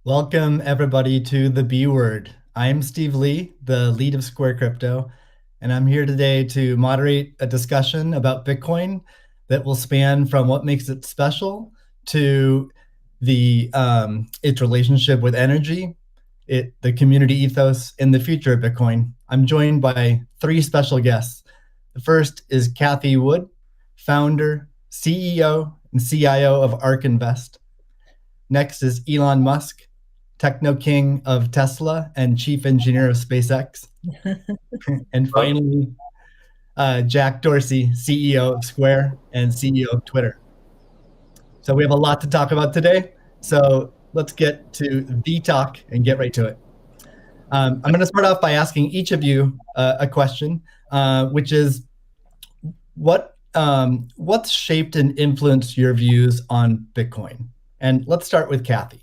Welcome, everybody, to the B Word. I'm Steve Lee, the lead of Square Crypto, and I'm here today to moderate a discussion about Bitcoin that will span from what makes it special to its relationship with energy, the community ethos, and the future of Bitcoin. I'm joined by three special guests. The first is Kathy Wood, founder, CEO, and CIO of ARK Invest. Next is Elon Musk, techno king of Tesla and chief engineer of SpaceX. And finally, Jack Dorsey, CEO of Square and CEO of Twitter. So we have a lot to talk about today. So let's get to the talk and get right to it. I'm going to start off by asking each of you a question, which is what's shaped and influenced your views on Bitcoin? And let's start with Kathy.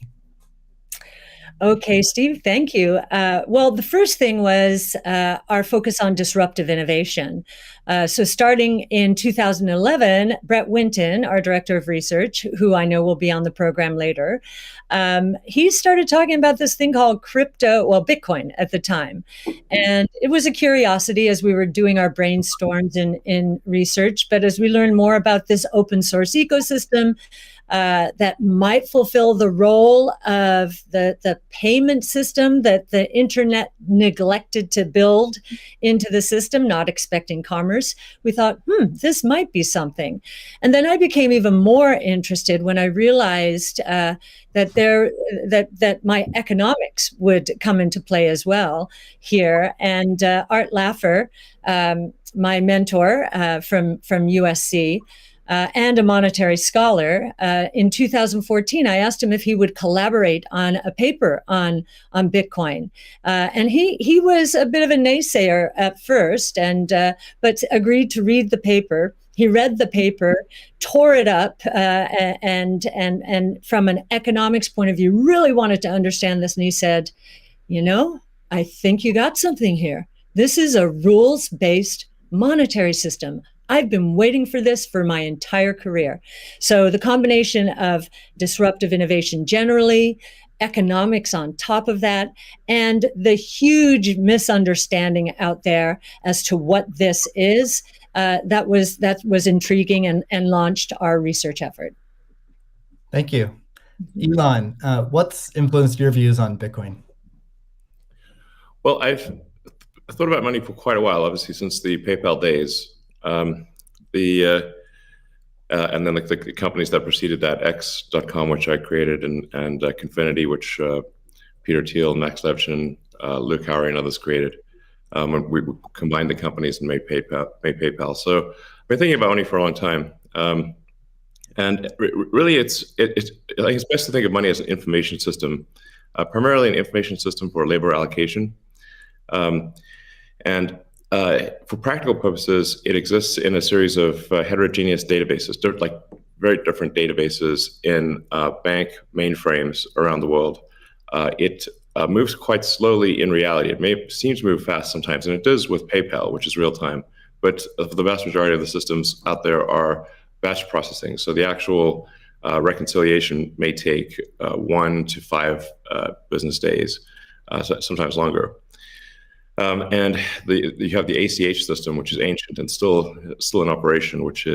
Okay, Steve, thank you. Well, the first thing was our focus on disruptive innovation. So starting in 2011, Brett Winton, our director of research, who I know will be on the program later, he started talking about this thing called Bitcoin at the time. And it was a curiosity as we were doing our brainstorms in research. But as we learned more about this open source ecosystem, that might fulfill the role of the payment system that the internet neglected to build into the system, not expecting commerce. We thought, this might be something. And then I became even more interested when I realized that my economics would come into play as well here. And Art Laffer, my mentor from USC, and a monetary scholar. In 2014, I asked him if he would collaborate on a paper on Bitcoin. And he was a bit of a naysayer at first, but agreed to read the paper. He read the paper, tore it up, and from an economics point of view, really wanted to understand this. And he said, I think you got something here. This is a rules-based monetary system. I've been waiting for this for my entire career. So the combination of disruptive innovation generally, economics on top of that, and the huge misunderstanding out there as to what this is, that was intriguing and launched our research effort. Thank you. Elon, what's influenced your views on Bitcoin? Well, I've thought about money for quite a while, obviously, since the PayPal days. And then the companies that preceded that, X.com, which I created, and Confinity, which Peter Thiel, Max Levchin, Luke Howry, and others created. When we combined the companies and made PayPal. So I've been thinking about money for a long time. And really, it's best to think of money as an information system, primarily an information system for labor allocation. For practical purposes, it exists in a series of heterogeneous databases, like very different databases in bank mainframes around the world. It moves quite slowly in reality. It may seem to move fast sometimes, and it does with PayPal, which is real time. But the vast majority of the systems out there are batch processing. So the actual reconciliation may take 1 to 5 business days, sometimes longer. And you have the ACH system, which is ancient and still in operation, which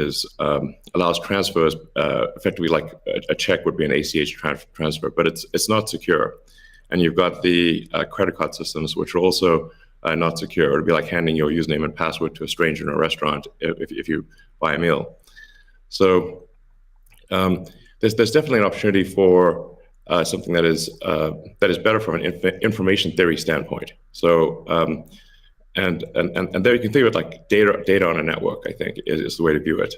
allows transfers effectively like a check would be an ACH transfer, but it's not secure. And you've got the credit card systems, which are also not secure. It would be like handing your username and password to a stranger in a restaurant if you buy a meal. So there's definitely an opportunity for something that is better from an information theory standpoint. So and there you can think of it like data on a network. I think is the way to view it.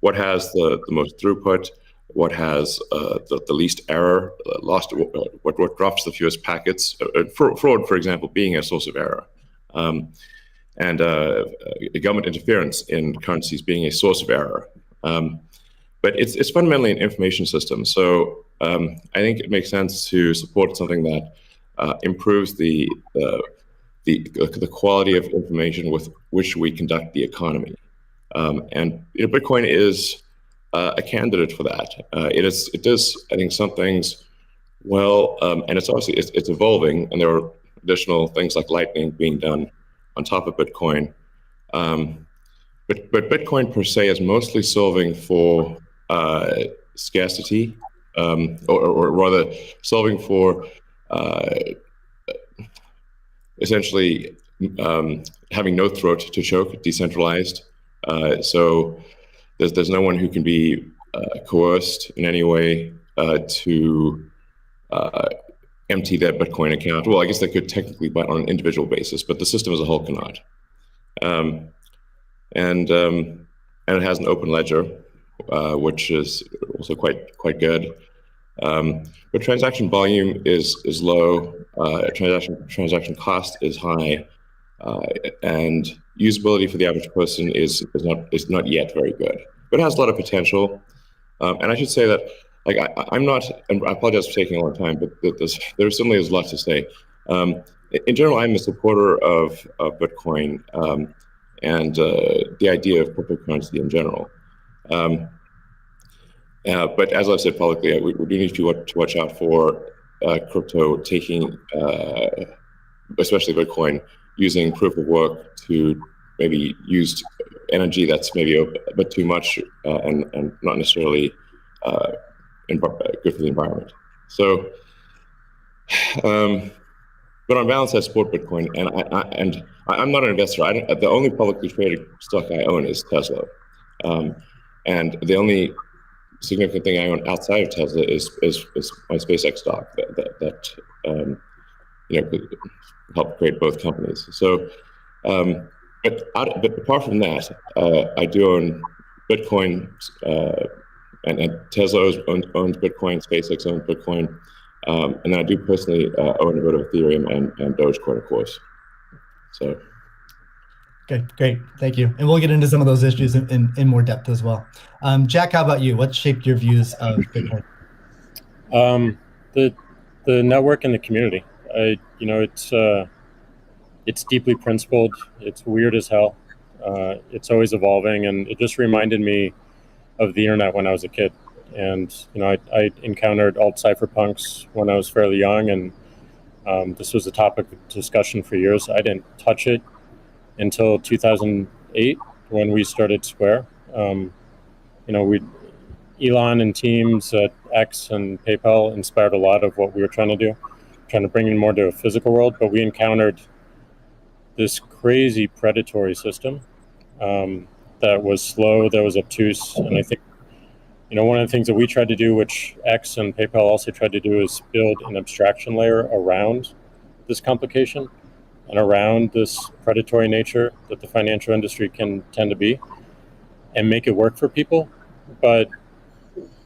What has the most throughput? What has the least error? What drops the fewest packets? Fraud, for example, being a source of error. And government interference in currencies being a source of error. But it's fundamentally an information system. So I think it makes sense to support something that improves the quality of information with which we conduct the economy. And Bitcoin is a candidate for that. It does, I think, some things Well, and it's obviously it's evolving, and there are additional things like Lightning being done on top of Bitcoin. Um, but Bitcoin per se is mostly solving for scarcity, or rather solving for uh, essentially having no throat to choke, decentralized. So there's no one who can be coerced in any way to empty their Bitcoin account. Well, I guess they could technically, but on an individual basis, but the system as a whole cannot. Um, and it has an open ledger, which is also quite good. But transaction volume is low. Transaction cost is high, and usability for the average person is not yet very good. But it has a lot of potential. And I should say that, like, I'm not, and I apologize for taking a long time, but there certainly is a lot to say. In general, I'm a supporter of Bitcoin, and the idea of cryptocurrency in general. But as I've said publicly, we do need to watch out for crypto taking, especially Bitcoin, using proof of work to maybe use energy that's maybe a bit too much, and not necessarily good for the environment. So, but on balance, I support Bitcoin, and I'm not an investor. The only publicly traded stock I own is Tesla, and the only significant thing I own outside of Tesla is my SpaceX stock that helped create both companies. So, but apart from that, I do own Bitcoin, and Tesla owns Bitcoin, SpaceX owns Bitcoin, and I do personally own a bit of Ethereum and Dogecoin, of course. So. Okay, great. Thank you. And we'll get into some of those issues in more depth as well. Jack, how about you? What shaped your views of Bitcoin? The network and the community. It's deeply principled. It's weird as hell. It's always evolving, and it just reminded me of the internet when I was a kid. And I encountered alt cypherpunks when I was fairly young, and this was a topic of discussion for years. I didn't touch it until 2008 when we started Square. Elon and teams at X and PayPal inspired a lot of what we were trying to do, trying to bring in more to a physical world. But we encountered this crazy predatory system that was slow, that was obtuse. And I think, one of the things that we tried to do, which X and PayPal also tried to do, is build an abstraction layer around this complication and around this predatory nature that the financial industry can tend to be, and make it work for people. But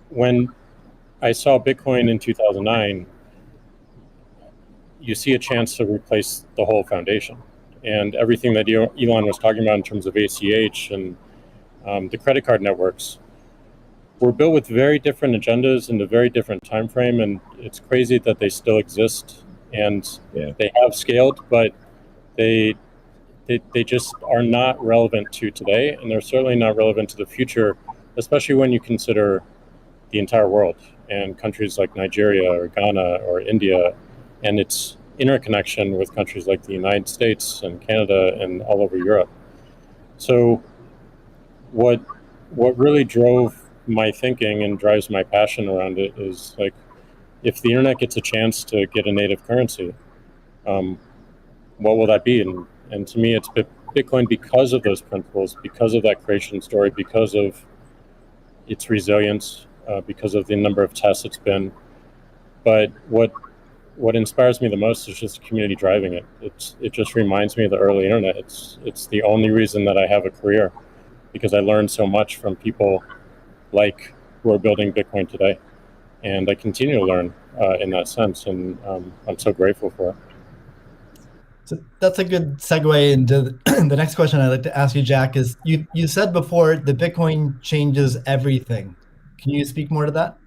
when I saw Bitcoin in 2009, you see a chance to replace the whole foundation. And everything that Elon was talking about in terms of ACH and the credit card networks were built with very different agendas in a very different time frame. And it's crazy that they still exist, and they have scaled, but they just are not relevant to today, and they're certainly not relevant to the future, especially when you consider the entire world and countries like Nigeria or Ghana or India, and its interconnection with countries like the United States and Canada and all over Europe. So what really drove my thinking and drives my passion around it is, like, if the internet gets a chance to get a native currency, what will that be? And to me, it's Bitcoin, because of those principles, because of that creation story, because of its resilience, because of the number of tests it's been. But what inspires me the most is just the community driving it. It just reminds me of the early internet. It's the only reason that I have a career, because I learned so much from people like who are building Bitcoin today, and I continue to learn in that sense, and I'm so grateful for it. So that's a good segue into the next question I'd like to ask you, Jack. Is you said before that Bitcoin changes everything. Can you speak more to that?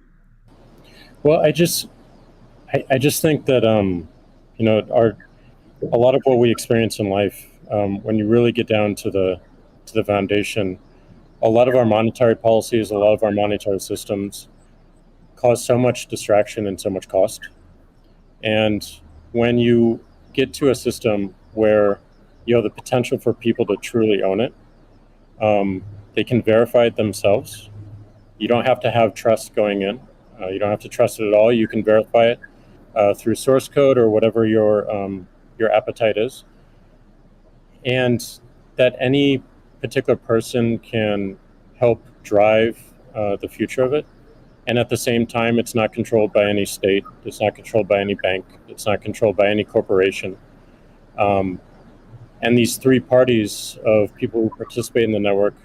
Well, I just think that a lot of what we experience in life, when you really get down to the foundation, a lot of our monetary policies, a lot of our monetary systems cause so much distraction and so much cost. And when you get to a system where you have the potential for people to truly own it, they can verify it themselves. You don't have to have trust going in. You don't have to trust it at all. You can verify it through source code or whatever your appetite is, and that any particular person can help drive the future of it. And at the same time, it's not controlled by any state. It's not controlled by any bank. It's not controlled by any corporation. And these three parties of people who participate in the network,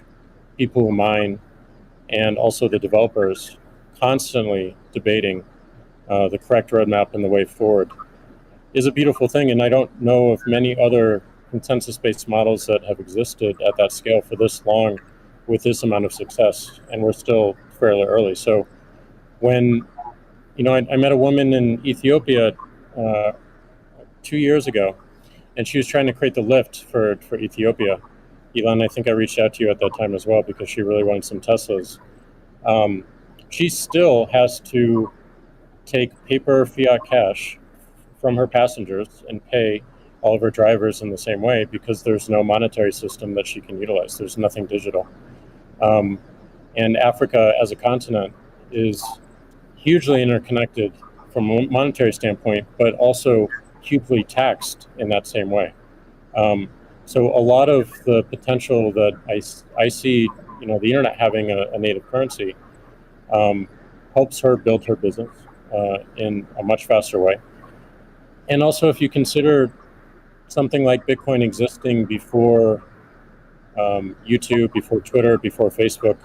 people who mine, and also the developers, constantly debating the correct roadmap and the way forward, is a beautiful thing. And I don't know of many other consensus-based models that have existed at that scale for this long with this amount of success. And we're still fairly early. So when, I met a woman in Ethiopia 2 years ago, and she was trying to create the lift for Ethiopia. Elon, I think I reached out to you at that time as well because she really wanted some Teslas. She still has to take paper fiat cash from her passengers and pay all of her drivers in the same way because there's no monetary system that she can utilize. There's nothing digital. And Africa as a continent is hugely interconnected from a monetary standpoint, but also hugely taxed in that same way. So a lot of the potential that I see, the internet having a native currency helps her build her business in a much faster way. And also, if you consider something like Bitcoin existing before YouTube, before Twitter, before Facebook,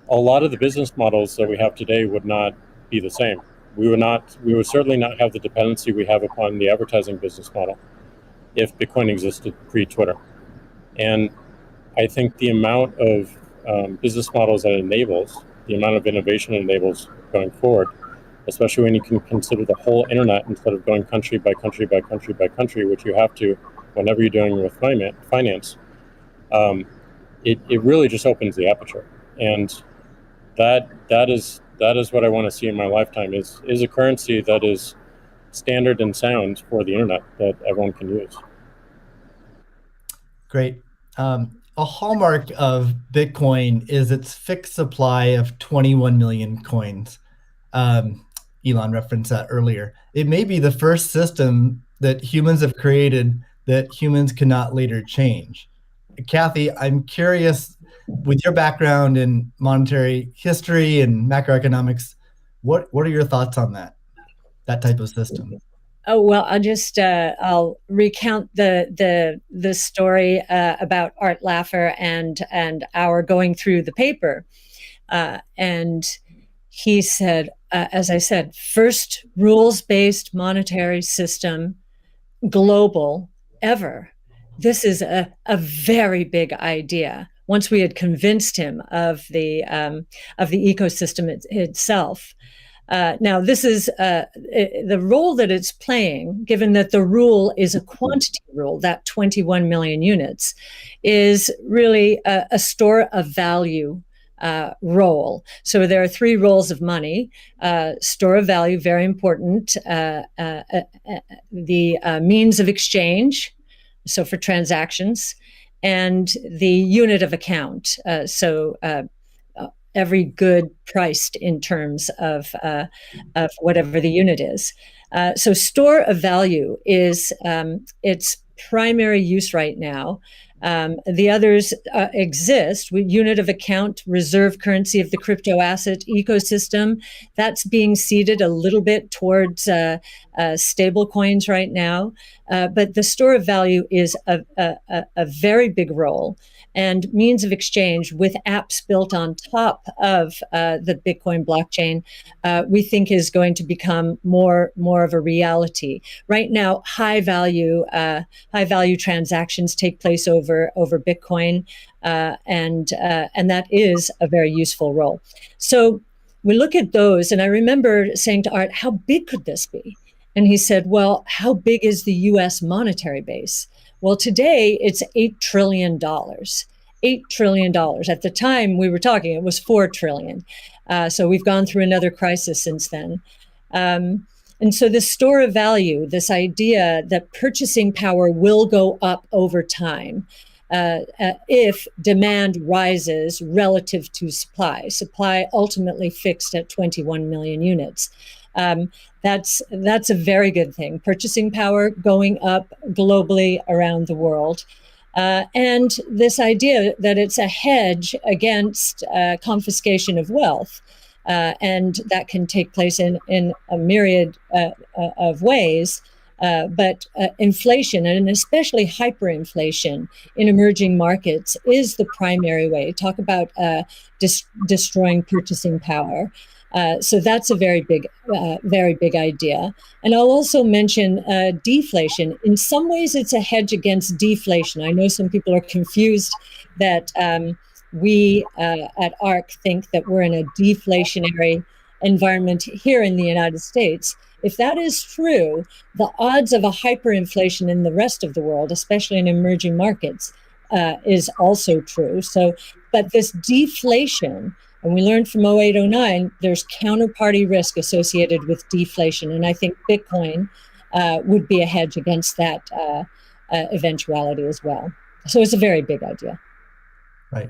a lot of the business models that we have today would not be the same. We would certainly not have the dependency we have upon the advertising business model if Bitcoin existed pre-Twitter. And I think the amount of business models that it enables, the amount of innovation it enables going forward, especially when you can consider the whole internet instead of going country by country by country by country, which you have to whenever you're doing with finance, it really just opens the aperture. And that is what I want to see in my lifetime is a currency that is standard and sound for the internet that everyone can use. Great. A hallmark of Bitcoin is its fixed supply of 21 million coins. Elon referenced that earlier. It may be the first system that humans have created that humans cannot later change. Kathy, I'm curious, with your background in monetary history and macroeconomics, what are your thoughts on that type of system? Oh well, I'll recount the story about Art Laffer and our going through the paper, and he said, as I said, first rules-based monetary system, global ever. This is a very big idea. Once we had convinced him of the ecosystem itself. Now, this is the role that it's playing, given that the rule is a quantity rule, that 21 million units, is really a store of value role. So there are three roles of money. Store of value, very important. The means of exchange, so for transactions, and the unit of account. Every good priced in terms of whatever the unit is. So store of value is its primary use right now. The others exist. Unit of account, reserve currency of the crypto asset ecosystem. That's being seeded a little bit towards stable coins right now. But the store of value is a very big role. And means of exchange with apps built on top of the Bitcoin blockchain, we think is going to become more of a reality. Right now, high value transactions take place over Bitcoin, and that is a very useful role. So we look at those, and I remember saying to Art, "How big could this be?" And he said, "Well, how big is the U.S. monetary base?" Well, today it's $8 trillion. $8 trillion. At the time we were talking, it was $4 trillion. So we've gone through another crisis since then. And so the store of value, this idea that purchasing power will go up over time if demand rises relative to supply. Supply ultimately fixed at 21 million units. That's a very good thing. Purchasing power going up globally around the world. And this idea that it's a hedge against confiscation of wealth. And that can take place in a myriad of ways. But inflation, and especially hyperinflation in emerging markets, is the primary way. Talk about destroying purchasing power. So that's a very big idea. And I'll also mention deflation. In some ways, it's a hedge against deflation. I know some people are confused that we at ARC think that we're in a deflationary environment here in the United States. If that is true, the odds of a hyperinflation in the rest of the world, especially in emerging markets, is also true. So, but this deflation, and we learned from 0809, there's counterparty risk associated with deflation. And I think Bitcoin would be a hedge against that eventuality as well. So it's a very big idea. Right.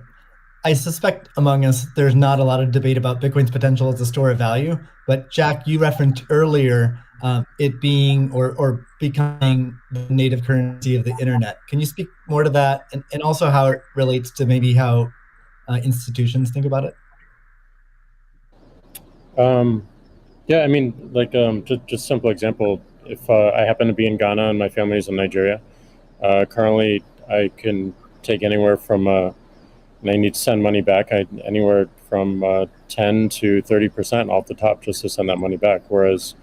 I suspect among us, there's not a lot of debate about Bitcoin's potential as a store of value. But Jack, you referenced earlier it being or becoming the native currency of the internet. Can you speak more to that, and also how it relates to maybe how institutions think about it? Yeah, I mean, like just simple example. If I happen to be in Ghana and my family's in Nigeria, currently I can take anywhere from and I need to send money back, anywhere from 10 to 30% off the top just to send that money back. Whereas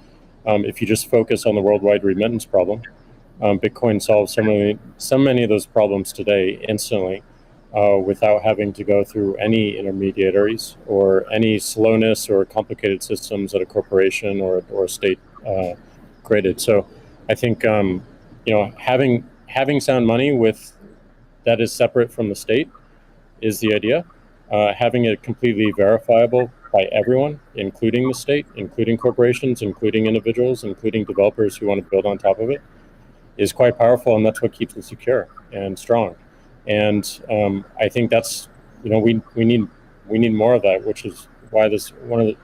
if you just focus on the worldwide remittance problem, Bitcoin solves so many of those problems today instantly without having to go through any intermediaries or any slowness or complicated systems that a corporation or a state created. So I think having sound money with that is separate from the state is the idea. Having it completely verifiable by everyone, including the state, including corporations, including individuals, including developers who want to build on top of it, is quite powerful, and that's what keeps it secure and strong. And I think that's we need more of that, which is why this one of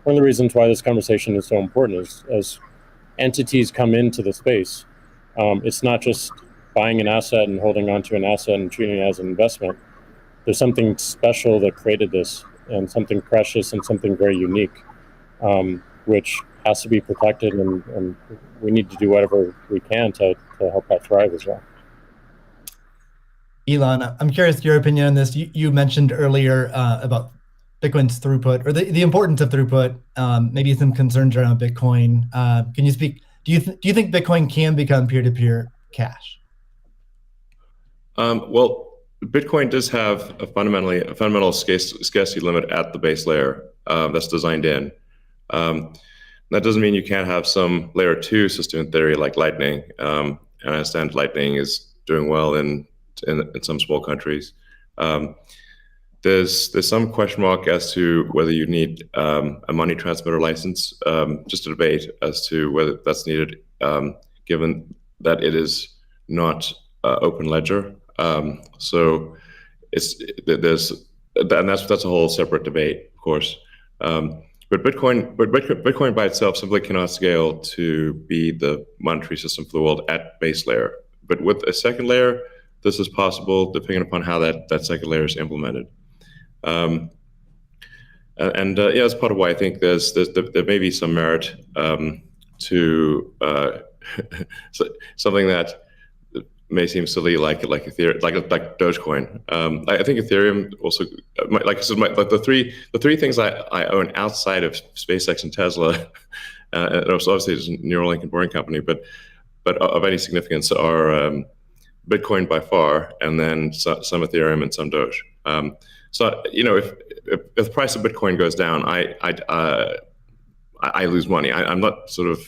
the reasons why this conversation is so important is as entities come into the space, it's not just buying an asset and holding on to an asset and treating it as an investment. There's something special that created this, and something precious and something very unique, which has to be protected, and we need to do whatever we can to help that thrive as well. Elon, I'm curious your opinion on this. You mentioned earlier about Bitcoin's throughput, or the importance of throughput, maybe some concerns around Bitcoin. Can you speak? Do you think Bitcoin can become peer-to-peer cash? Well, Bitcoin does have a fundamental scarcity limit at the base layer that's designed in. That doesn't mean you can't have some layer 2 system in theory like Lightning. And I understand Lightning is doing well in some small countries. There's some question mark as to whether you need a money transmitter license. Just a debate as to whether that's needed, given that it is not open ledger. So that's a whole separate debate, of course. But Bitcoin by itself simply cannot scale to be the monetary system for the world at base layer. But with a second layer, this is possible depending upon how that second layer is implemented. That's part of why I think there may be some merit to something that may seem silly, like Ethereum, like Dogecoin. I think Ethereum also, like I said, the three things I own outside of SpaceX and Tesla, and obviously it's a Neuralink and Boring Company, but of any significance are Bitcoin by far, and then some Ethereum and some Doge. So if the price of Bitcoin goes down, I lose money. I'm not sort of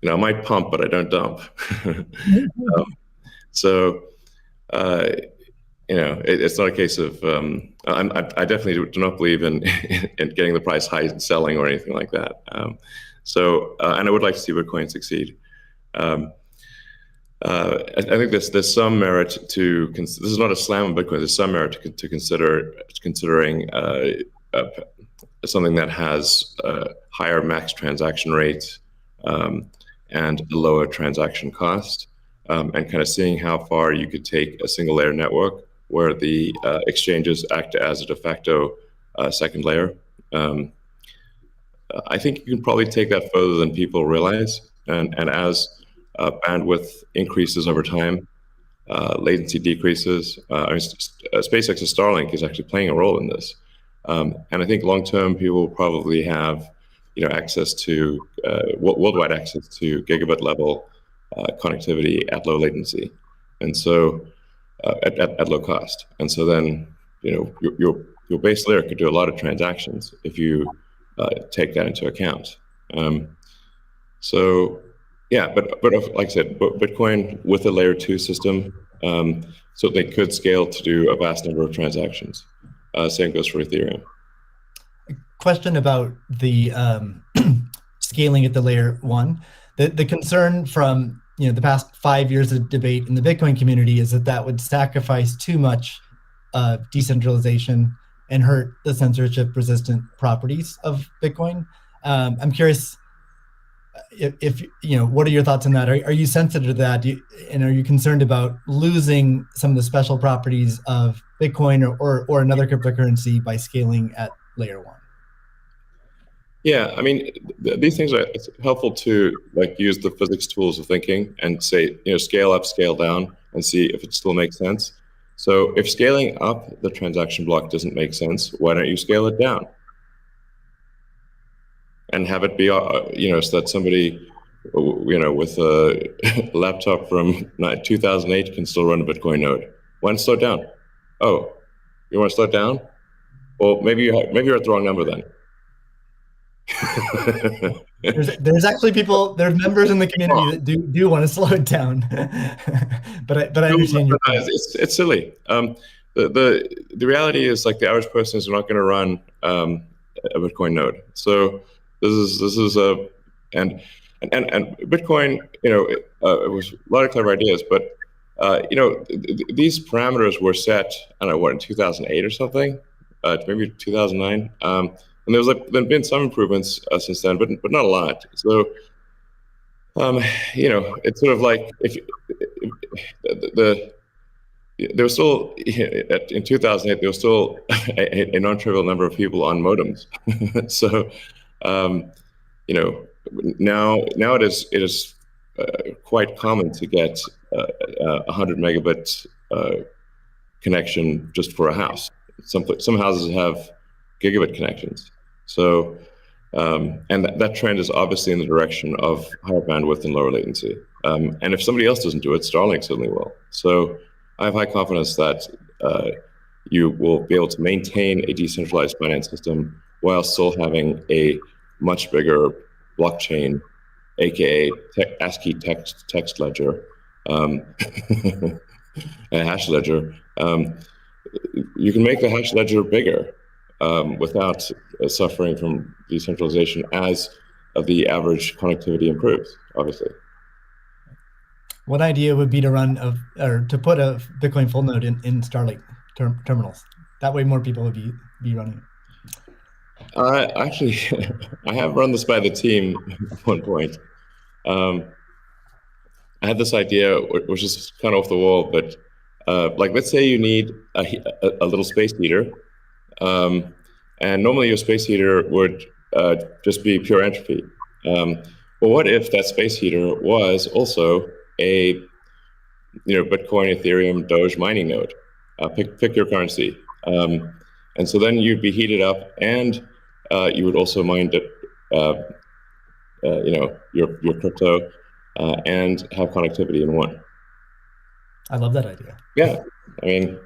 I might pump, but I don't dump. it's not a case of I definitely do not believe in in getting the price high and selling or anything like that. And I would like to see Bitcoin succeed. I think there's some merit to this is not a slam on Bitcoin. There's some merit to considering something that has a higher max transaction rate and a lower transaction cost, and kind of seeing how far you could take a single layer network where the exchanges act as a de facto second layer. I think you can probably take that further than people realize, and as bandwidth increases over time, latency decreases. SpaceX's Starlink is actually playing a role in this, and I think long term people will probably have, access to worldwide access to gigabit level connectivity at low latency, and so at low cost. And so then, your base layer could do a lot of transactions if you take that into account. So yeah, but like I said, Bitcoin with a layer 2 system, so they could scale to do a vast number of transactions. Same goes for Ethereum. Question about the scaling at the layer 1. The concern from the past 5 years of debate in the Bitcoin community is that would sacrifice too much decentralization and hurt the censorship-resistant properties of Bitcoin. I'm curious if what are your thoughts on that? Are you sensitive to that? And are you concerned about losing some of the special properties of Bitcoin or another cryptocurrency by scaling at layer 1? Yeah, I mean, these things it's helpful to use the physics tools of thinking and say, scale up, scale down, and see if it still makes sense. So if scaling up the transaction block doesn't make sense, why don't you scale it down? And have it be, so that somebody, with a laptop from 2008 can still run a Bitcoin node. Why not slow it down? Oh, you want to slow it down? Well, maybe you're at the wrong number then. there's actually there's members in the community that do want to slow it down, but I understand your point. It's silly. The reality is the average person is not going to run a Bitcoin node. So this is a and Bitcoin. It was a lot of clever ideas, but these parameters were set. I don't know in 2008 or something, maybe 2009. And there's been some improvements since then, but not a lot. So, it's sort of if there was still in 2008 there was still a non-trivial number of people on modems. So, now it is quite common to get 100 megabit connection just for a house. Some houses have gigabit connections. So, and that trend is obviously in the direction of higher bandwidth and lower latency. And if somebody else doesn't do it, Starlink certainly will. So I have high confidence that you will be able to maintain a decentralized finance system while still having a much bigger blockchain, aka ASCII text ledger, a hash ledger. You can make the hash ledger bigger without suffering from decentralization as the average connectivity improves, obviously. One idea would be to put a Bitcoin full node in Starlink terminals. That way more people would be running it. Actually, I have run this by the team at one point. I had this idea, which is kind of off the wall, but let's say you need a little space heater. And normally your space heater would just be pure entropy. Well, what if that space heater was also a Bitcoin, Ethereum, Doge mining node? Pick your currency. And so then you'd be heated up, and you would also mine your crypto and have connectivity in one. I love that idea. Yeah, I mean,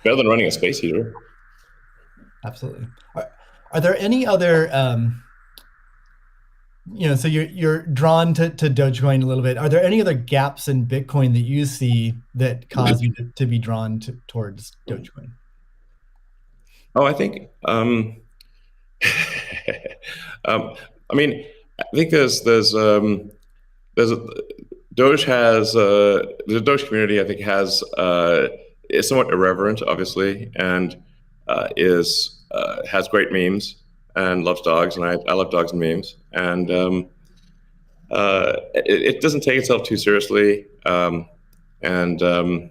better than running a space heater. Absolutely. Are there any other So you're drawn to Dogecoin a little bit. Are there any other gaps in Bitcoin that you see that cause you to be drawn towards Dogecoin? Oh, I think I mean, I think there's Doge has the Doge community. I think is somewhat irreverent, obviously, and is has great memes and loves dogs, and I love dogs and memes, and it doesn't take itself too seriously, and I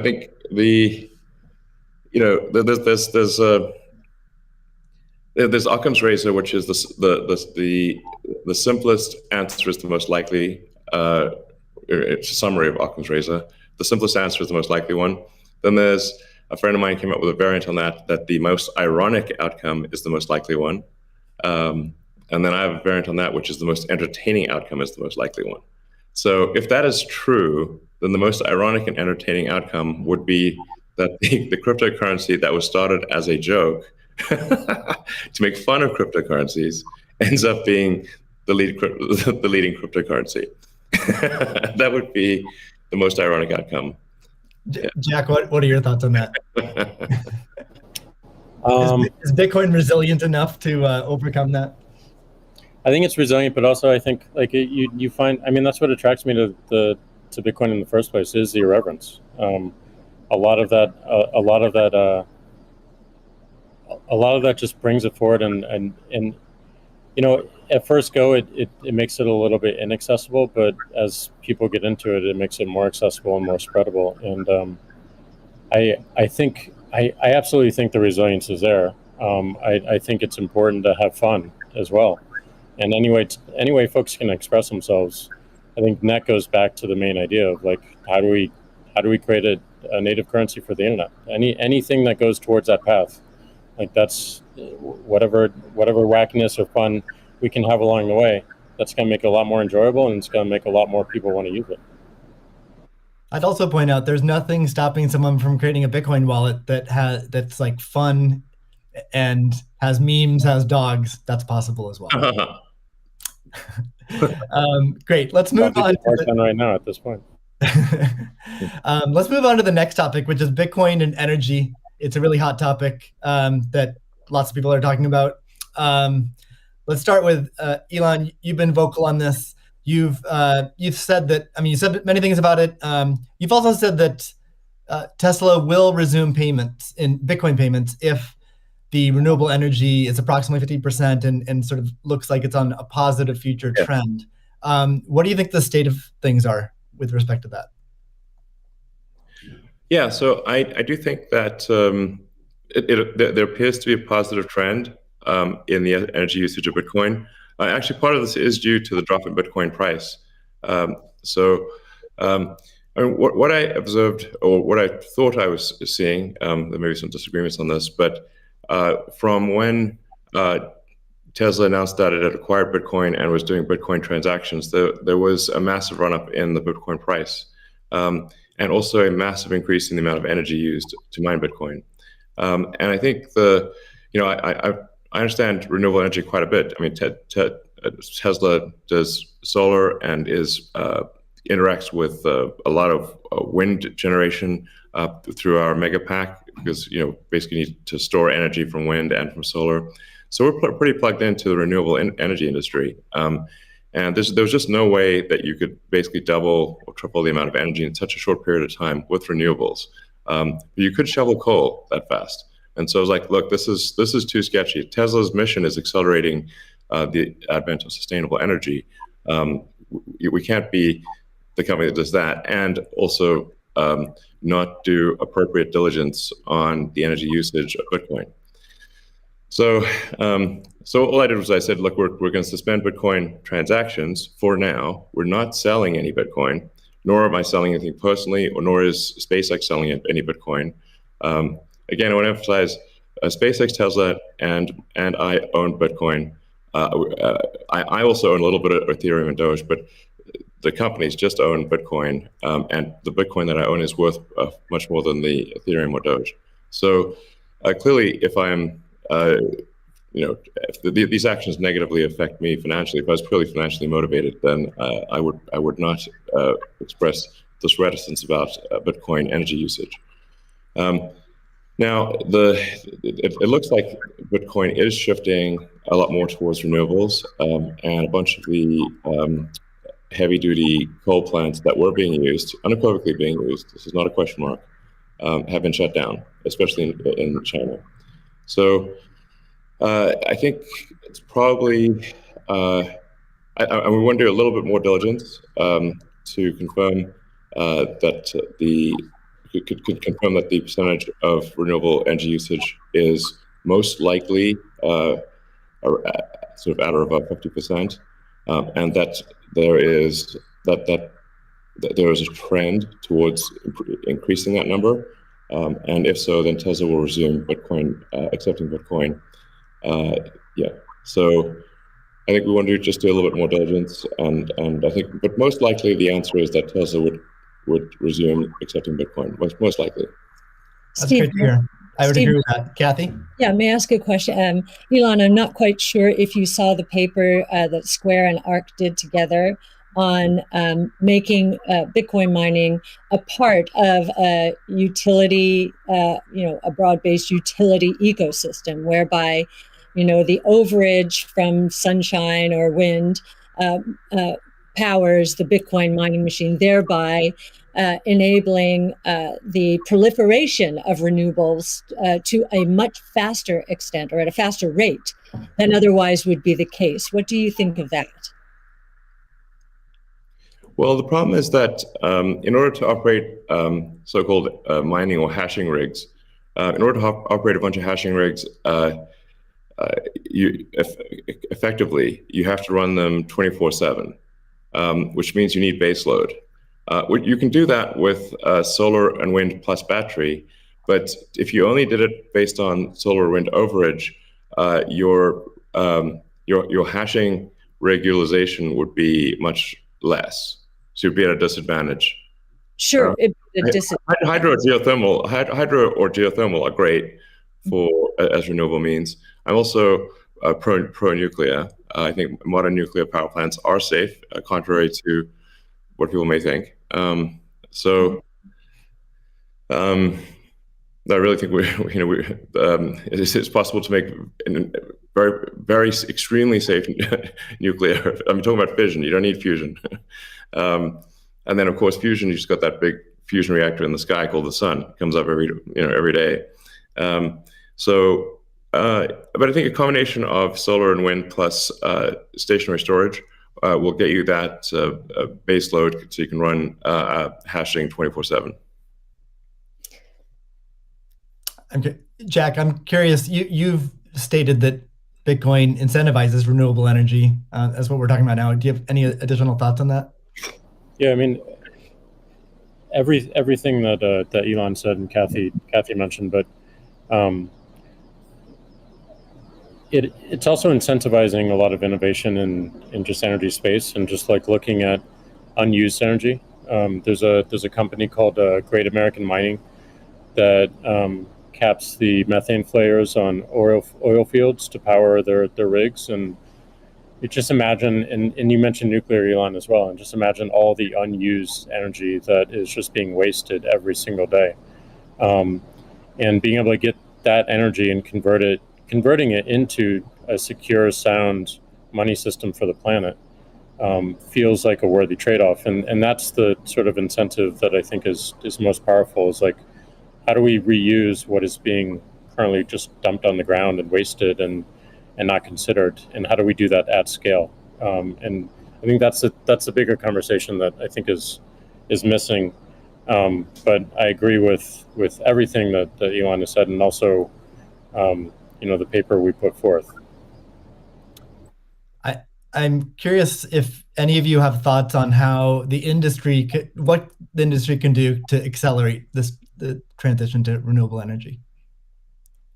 think there's Occam's razor, which is the simplest answer is the most likely. It's a summary of Occam's razor. The simplest answer is the most likely one. Then there's a friend of mine came up with a variant on that the most ironic outcome is the most likely one. And then I have a variant on that, which is the most entertaining outcome is the most likely one. So if that is true, then the most ironic and entertaining outcome would be that the cryptocurrency that was started as a joke to make fun of cryptocurrencies ends up being the leading cryptocurrency. That would be the most ironic outcome. Jack, what are your thoughts on that? Is Bitcoin resilient enough to overcome that? I think it's resilient, but also I think like you find, I mean, that's what attracts me to Bitcoin in the first place is the irreverence. A lot of that just brings it forward, and at first go it makes it a little bit inaccessible, but as people get into it, it makes it more accessible and more spreadable. And I absolutely think the resilience is there. I think it's important to have fun as well. And anyway folks can express themselves. I think that goes back to the main idea of like how do we create a native currency for the internet? Anything that goes towards that path, like that's whatever wackiness or fun we can have along the way. That's going to make it a lot more enjoyable, and it's going to make a lot more people want to use it. I'd also point out there's nothing stopping someone from creating a Bitcoin wallet that's like fun and has memes, has dogs. That's possible as well. Great. Let's move on. Right now at this point. Let's move on to the next topic, which is Bitcoin and energy. It's a really hot topic that lots of people are talking about. Let's start with Elon. You've been vocal on this. You've said that. I mean, you said many things about it. You've also said that Tesla will resume payments in Bitcoin payments if the renewable energy is approximately 50% and sort of looks like it's on a positive future trend. What do you think the state of things are with respect to that? Yeah, so I do think that there appears to be a positive trend in the energy usage of Bitcoin. Actually, part of this is due to the drop in Bitcoin price. I mean, what I observed, or what I thought I was seeing, there may be some disagreements on this, but from when Tesla announced that it had acquired Bitcoin and was doing Bitcoin transactions, there was a massive run-up in the Bitcoin price, and also a massive increase in the amount of energy used to mine Bitcoin. And I think I understand renewable energy quite a bit. I mean, Tesla does solar and interacts with a lot of wind generation through our mega pack, because basically need to store energy from wind and from solar. So we're pretty plugged into the renewable energy industry. And there's just no way that you could basically double or triple the amount of energy in such a short period of time with renewables. You could shovel coal that fast. And so I was like, look, this is too sketchy. Tesla's mission is accelerating the advent of sustainable energy. We can't be the company that does that and also not do appropriate diligence on the energy usage of Bitcoin. So all I did was I said, look, we're going to suspend Bitcoin transactions for now. We're not selling any Bitcoin, nor am I selling anything personally, or nor is SpaceX selling any Bitcoin. Again, I want to emphasize SpaceX, Tesla, and I own Bitcoin. I also own a little bit of Ethereum and Doge, but the companies just own Bitcoin, and the Bitcoin that I own is worth much more than the Ethereum or Doge. So clearly, if I'm if these actions negatively affect me financially, if I was purely financially motivated, then I would not express this reticence about Bitcoin energy usage. Now, it looks like Bitcoin is shifting a lot more towards renewables, and a bunch of the heavy-duty coal plants that were being used, unequivocally being used, this is not a question mark, have been shut down, especially in China. So I think it's probably, I we want to do a little bit more diligence to confirm could confirm that the percentage of renewable energy usage is most likely sort of at or above 50%, and that there is there is a trend towards increasing that number. And if so, then Tesla will resume Bitcoin, accepting Bitcoin. Yeah. So I think we want to just do a little bit more diligence, and I think, but most likely the answer is that Tesla would resume accepting Bitcoin. Most likely. That's Steve, great to hear. I would Steve, agree with that. Kathy? yeah, may I ask a question? Elon, I'm not quite sure if you saw the paper that Square and ARC did together on making Bitcoin mining a part of a utility, a broad-based utility ecosystem, whereby, the overage from sunshine or wind powers the Bitcoin mining machine, thereby enabling the proliferation of renewables to a much faster extent, or at a faster rate than otherwise would be the case. What do you think of that? Well, the problem is that in order to operate so-called mining or hashing rigs, in order to operate a bunch of hashing rigs, effectively, you have to run them 24/7, which means you need base load. You can do that with solar and wind plus battery, but if you only did it based on solar wind overage, your hashing rig utilization would be much less. So you'd be at a disadvantage. Sure, Hydro or geothermal are great for as renewable means. I'm also pro nuclear. I think modern nuclear power plants are safe, contrary to what people may think. I really think it's possible to make very, very extremely safe nuclear. I'm talking about fission. You don't need fusion. And then, of course, fusion. You just got that big fusion reactor in the sky called the sun. It comes up every day. But I think a combination of solar and wind plus stationary storage will get you that base load, so you can run hashing 24/7. Okay, Jack, I'm curious. You've stated that Bitcoin incentivizes renewable energy. That's what we're talking about now. Do you have any additional thoughts on that? Yeah, I mean, everything that Elon said and Kathy mentioned, but it's also incentivizing a lot of innovation in just energy space, and just like looking at unused energy. There's a company called Great American Mining that caps the methane flares on oil fields to power their rigs. And you just imagine, and you mentioned nuclear, Elon, as well, and just imagine all the unused energy that is just being wasted every single day. And being able to get that energy and converting it into a secure, sound money system for the planet feels like a worthy trade-off. And that's the sort of incentive that I think is most powerful, is like, how do we reuse what is being currently just dumped on the ground and wasted and not considered, and how do we do that at scale? And I think that's a bigger conversation that I think is missing. But I agree with everything that Elon has said, and also the paper we put forth. I'm curious if any of you have thoughts on how what the industry can do to accelerate the transition to renewable energy.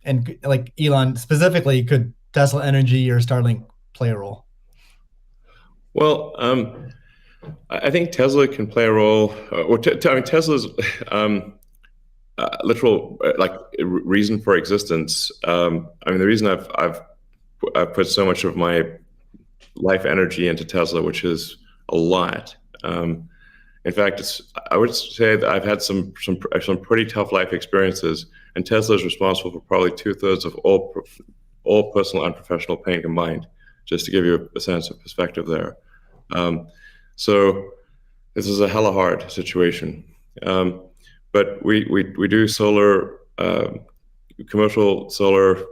And like Elon specifically, could Tesla Energy or Starlink play a role? Well, I think Tesla can play a role. Tesla's literal reason for existence. The reason I've put so much of my life energy into Tesla, which is a lot. In fact, I would say that I've had some pretty tough life experiences, and Tesla is responsible for probably 2/3 of all personal and professional pain combined. Just to give you a sense of perspective there. So this is a hella hard situation. But we do solar, commercial solar,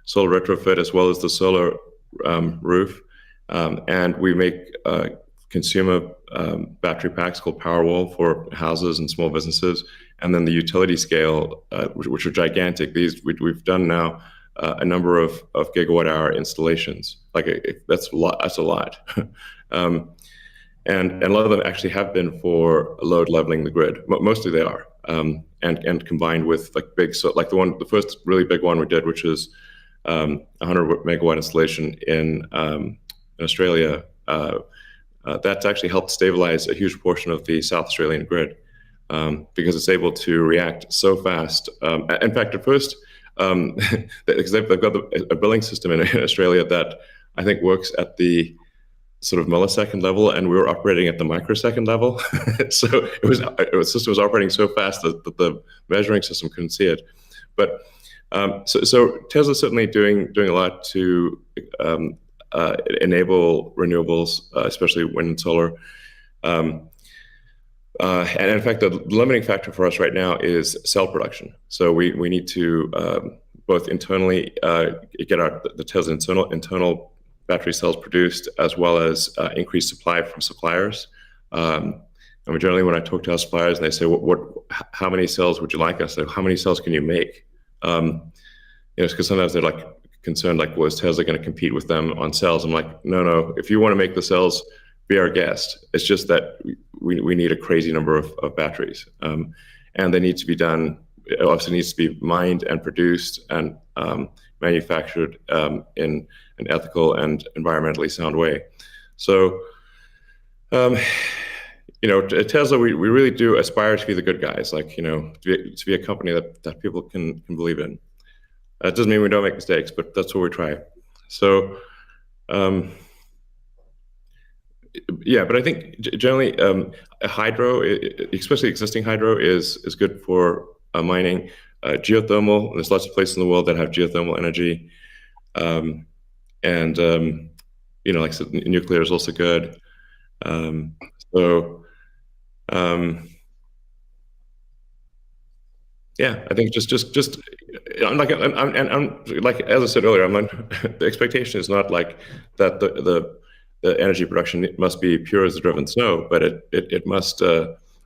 solar retrofit, as well as the solar roof, and we make consumer battery packs called Powerwall for houses and small businesses, and then the utility scale, which are gigantic. These we've done now a number of gigawatt hour installations. That's a lot. That's a lot. And a lot of them actually have been for load leveling the grid. Mostly they are, and combined with the first really big one we did, which is 100 megawatt installation in Australia. That's actually helped stabilize a huge portion of the South Australian grid, because it's able to react so fast. In fact, at first, because they've got a billing system in Australia that I think works at the sort of millisecond level, and we were operating at the microsecond level. So the system was operating so fast that the measuring system couldn't see it. But so Tesla's certainly doing a lot to enable renewables, especially wind and solar. And in fact, the limiting factor for us right now is cell production. So we need to both internally get the Tesla internal battery cells produced, as well as increase supply from suppliers. And generally, when I talk to our suppliers, and they say, how many cells would you like us? How many cells can you make? Because sometimes they're concerned, well, is Tesla going to compete with them on cells? I'm like, no. If you want to make the cells, be our guest. It's just that we need a crazy number of batteries, and they need to be done. It obviously needs to be mined and produced and manufactured in an ethical and environmentally sound way. So, at Tesla, we really do aspire to be the good guys, to be a company that people can believe in. It doesn't mean we don't make mistakes, but that's what we try. So, but I think generally hydro, especially existing hydro, is good for mining. Geothermal, there's lots of places in the world that have geothermal energy. Like I said, nuclear is also good. I think just I'm as I said earlier, the expectation is not that the energy production must be pure as the driven snow, but it must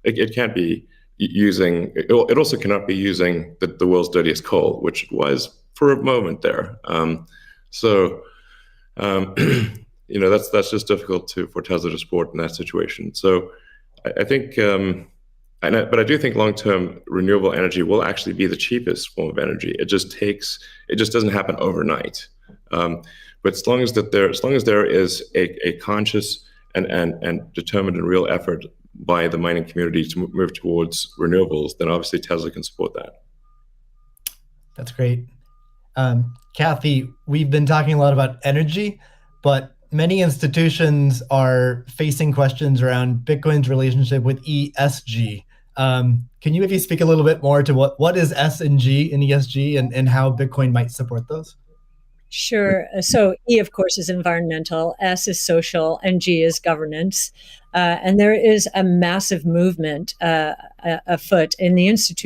it can't be using it also cannot be using the world's dirtiest coal, which it was for a moment there. That's just difficult for Tesla to support in that situation. So I think, but I do think long-term renewable energy will actually be the cheapest form of energy. It just doesn't happen overnight. But as long as there is a conscious and determined and real effort by the mining community to move towards renewables, then obviously Tesla can support that. That's great. Kathy, we've been talking a lot about energy, but many institutions are facing questions around Bitcoin's relationship with ESG. Can you maybe speak a little bit more to what is S and G in ESG and how Bitcoin might support those? Sure. So E, of course, is environmental, S is social, and G is governance. And there is a massive movement afoot in the institution